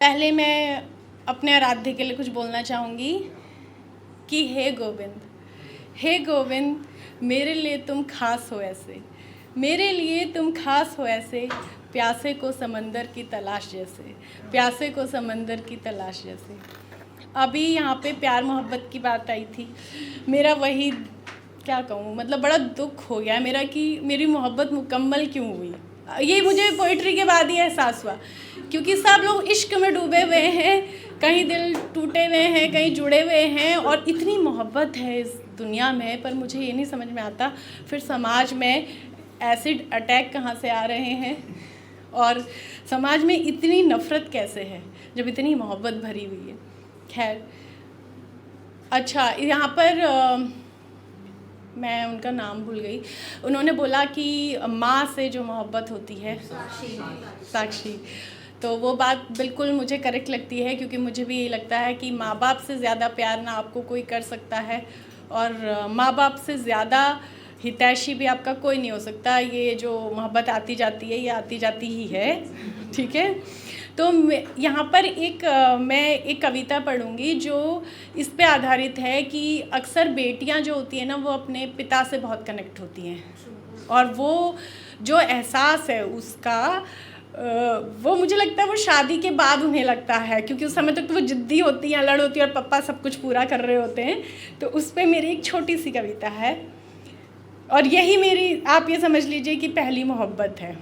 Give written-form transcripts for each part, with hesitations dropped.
पहले मैं अपने आराध्य के लिए कुछ बोलना चाहूँगी कि हे गोविंद, मेरे लिए तुम खास हो ऐसे, मेरे लिए तुम खास हो ऐसे, प्यासे को समंदर की तलाश जैसे, प्यासे को समंदर की तलाश जैसे। अभी यहाँ पे प्यार मोहब्बत की बात आई थी। मेरा वही क्या कहूँ, मतलब बड़ा दुख हो गया मेरा कि मेरी मोहब्बत मुकम्मल क्यों हुई। ये मुझे पोइट्री के बाद ही एहसास हुआ, क्योंकि सब लोग इश्क में डूबे हुए हैं, कहीं दिल टूटे हुए हैं, कहीं जुड़े हुए हैं, और इतनी मोहब्बत है इस दुनिया में, पर मुझे ये नहीं समझ में आता फिर समाज में एसिड अटैक कहाँ से आ रहे हैं और समाज में इतनी नफ़रत कैसे है जब इतनी मोहब्बत भरी हुई है। खैर, अच्छा, यहाँ पर मैं उनका नाम भूल गई। उन्होंने बोला कि माँ से जो मोहब्बत होती है, साक्षी, तो वो बात बिल्कुल मुझे करेक्ट लगती है, क्योंकि मुझे भी यही लगता है कि माँ बाप से ज़्यादा प्यार ना आपको कोई कर सकता है, और माँ बाप से ज़्यादा हितैषी भी आपका कोई नहीं हो सकता। ये जो मोहब्बत आती जाती है, ये आती जाती ही है, ठीक है। तो यहाँ पर मैं एक कविता पढ़ूँगी जो इस पे आधारित है कि अक्सर बेटियाँ जो होती हैं ना, वो अपने पिता से बहुत कनेक्ट होती हैं, और वो जो एहसास है उसका वो मुझे लगता है वो शादी के बाद उन्हें लगता है, क्योंकि उस समय तक तो वो जिद्दी होती हैं, अलड़ होती है, और पापा सब कुछ पूरा कर रहे होते हैं। तो उस पर मेरी एक छोटी सी कविता है, और यही मेरी, आप ये समझ लीजिए कि पहली मोहब्बत है।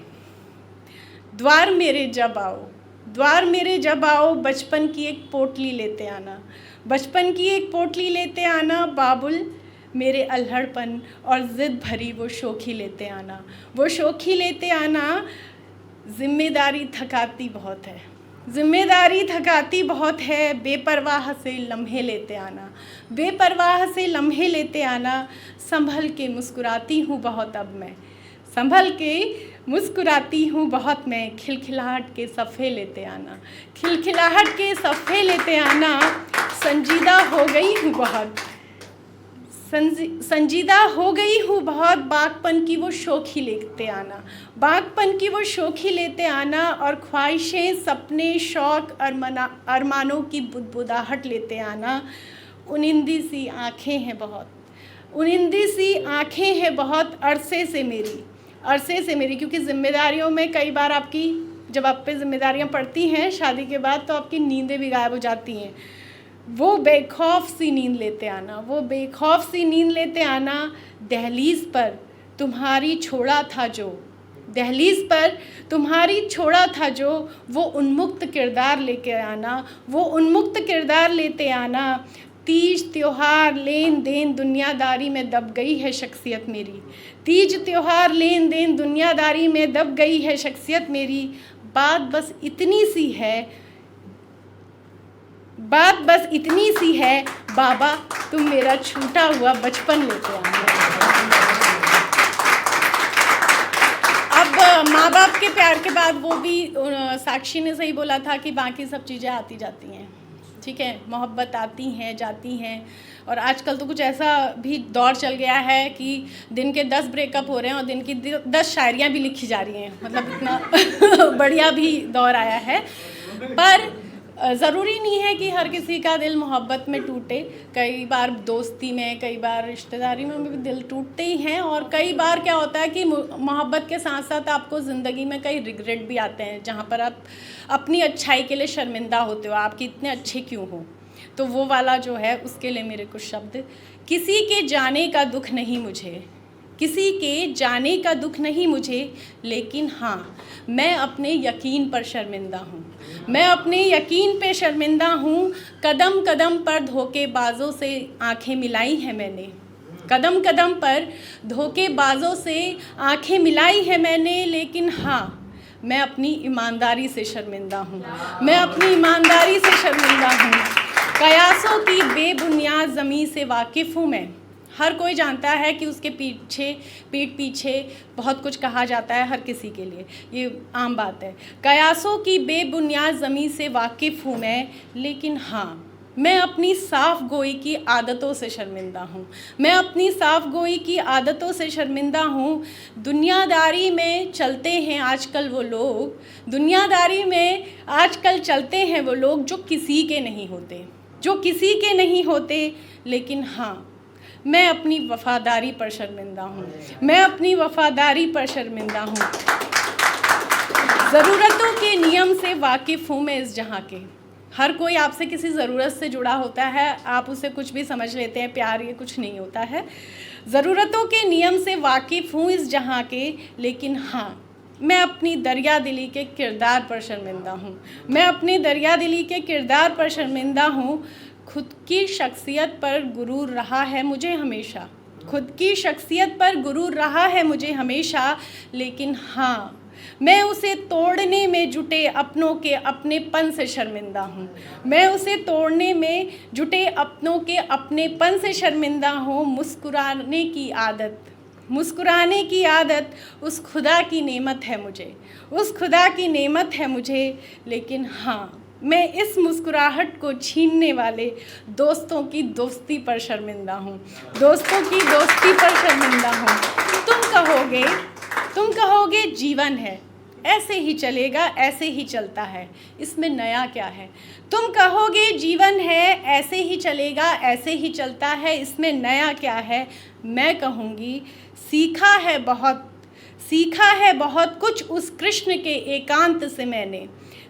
द्वार मेरे जब आओ, द्वार मेरे जब आओ, बचपन की एक पोटली लेते आना, बचपन की एक पोटली लेते आना, बाबुल मेरे अल्हड़पन और ज़िद भरी वो शोखी लेते आना, वो शोखी लेते आना। जिम्मेदारी थकाती बहुत है, जिम्मेदारी थकाती बहुत है, बेपरवाह से लम्हे लेते आना, बेपरवाह से लम्हे लेते आना। संभल के मुस्कुराती हूँ बहुत अब मैं, संभल के मुस्कुराती हूँ बहुत मैं, खिलखिलाहट के सफ़े लेते आना, खिलखिलाहट के सफ़े लेते आना। संजीदा हो गई हूँ बहुत, संजीदा हो गई हूँ बहुत, बागपन की वो शोखी लेते आना, बागपन की वो शोखी लेते आना। और ख्वाहिशें, सपने, शौक़, अरमानों की बुदबुदाहट लेते आना। उनिंदी सी आँखें हैं बहुत, उनिंदी सी आँखें हैं बहुत, अरसे से मेरी, क्योंकि ज़िम्मेदारियों में कई बार आपकी, जब आप पे ज़िम्मेदारियाँ पड़ती हैं शादी के बाद, तो आपकी नींदें भी गायब हो जाती हैं। वो बेखौफ सी नींद लेते आना, वो बेखौफ सी नींद लेते आना। दहलीज़ पर तुम्हारी छोड़ा था जो, दहलीज़ पर तुम्हारी छोड़ा था जो, वो उन्मुक्त किरदार लेके आना, वो उन्मुक्त किरदार लेते आना। तीज त्योहार लेन देन दुनियादारी में दब गई है शख्सियत मेरी, तीज त्योहार लेन देन दुनियादारी में दब गई है शख्सियत मेरी। बात बस इतनी सी है, बात बस इतनी सी है, बाबा तुम मेरा छूटा हुआ बचपन लेते आना। अब माँ बाप के प्यार के बाद वो भी, साक्षी ने सही बोला था कि बाकी सब चीज़ें आती जाती हैं, ठीक है, मोहब्बत आती हैं जाती हैं। और आजकल तो कुछ ऐसा भी दौर चल गया है कि दिन के 10 ब्रेकअप हो रहे हैं और दिन की 10 शायरियाँ भी लिखी जा रही हैं, मतलब इतना बढ़िया भी दौर आया है। पर ज़रूरी नहीं है कि हर किसी का दिल मोहब्बत में टूटे। कई बार दोस्ती में, कई बार रिश्तेदारी में भी दिल टूटते ही हैं, और कई बार क्या होता है कि मोहब्बत के साथ साथ आपको ज़िंदगी में कई रिग्रेट भी आते हैं, जहाँ पर आप अपनी अच्छाई के लिए शर्मिंदा होते हो, आपकी इतने अच्छे क्यों हो। तो वो वाला जो है, उसके लिए मेरे कुछ शब्द। किसी के जाने का दुख नहीं मुझे, किसी के जाने का दुख नहीं मुझे, लेकिन हाँ मैं अपने यकीन पर शर्मिंदा हूँ, मैं अपने यकीन पे शर्मिंदा हूँ। कदम कदम पर धोखेबाजों से आंखें मिलाई हैं मैंने, कदम कदम पर धोखेबाजों से आंखें मिलाई है मैंने, लेकिन हाँ मैं अपनी ईमानदारी से शर्मिंदा हूँ, मैं अपनी ईमानदारी से शर्मिंदा हूँ। कयासों की बेबुनियाद ज़मीं से वाकिफ़ हूँ मैं। हर कोई जानता है कि उसके पीठ पीछे बहुत कुछ कहा जाता है हर किसी के लिए, ये आम बात है। कयासों की बेबुनियाद ज़मीं से वाकिफ़ हूँ मैं, लेकिन हाँ मैं अपनी साफ गोई की आदतों से शर्मिंदा हूँ। मैं अपनी साफ गोई की आदतों से शर्मिंदा हूँ। दुनियादारी में चलते हैं आजकल वो लोग, दुनियादारी में आजकल चलते हैं वो लोग जो किसी के नहीं होते, जो किसी के नहीं होते। लेकिन हाँ, मैं अपनी वफ़ादारी पर शर्मिंदा हूँ। मैं अपनी वफ़ादारी पर शर्मिंदा हूँ। ज़रूरतों के नियम से वाकिफ़ हूँ मैं इस जहाँ के। हर कोई आपसे किसी ज़रूरत से जुड़ा होता है, आप उसे कुछ भी समझ लेते हैं, प्यार ये कुछ नहीं होता है। ज़रूरतों के नियम से वाकिफ़ हूँ इस जहाँ के, लेकिन हाँ, मैं अपनी दरिया दिली के किरदार पर शर्मिंदा हूँ। मैं अपनी दरिया दिली के किरदार पर शर्मिंदा हूँ। खुद की शख्सियत पर गुरूर रहा है मुझे हमेशा, खुद की शख्सियत पर गुरूर रहा है मुझे हमेशा। लेकिन हाँ, मैं उसे तोड़ने में जुटे अपनों के अपनेपन से शर्मिंदा हूँ। मैं उसे तोड़ने में जुटे अपनों के अपनेपन से शर्मिंदा हूँ। मुस्कुराने की आदत, मुस्कुराने की आदत उस खुदा की नेमत है मुझे, उस खुदा की नेमत है मुझे। लेकिन हाँ, मैं इस मुस्कुराहट को छीनने वाले दोस्तों की दोस्ती पर शर्मिंदा हूँ, दोस्तों की दोस्ती पर शर्मिंदा हूँ। तुम कहोगे जीवन है, ऐसे ही चलेगा, ऐसे ही चलता है, इसमें नया क्या है। तुम कहोगे जीवन है, ऐसे ही चलेगा, ऐसे ही चलता है, इसमें नया क्या है। मैं कहूँगी सीखा है बहुत कुछ उस कृष्ण के एकांत से मैंने,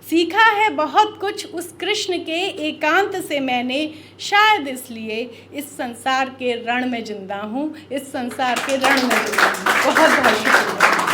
सीखा है बहुत कुछ उस कृष्ण के एकांत से मैंने। शायद इसलिए इस संसार के रण में जिंदा हूँ, इस संसार के रण में जिंदा हूँ। बहुत बहुत शुक्रिया।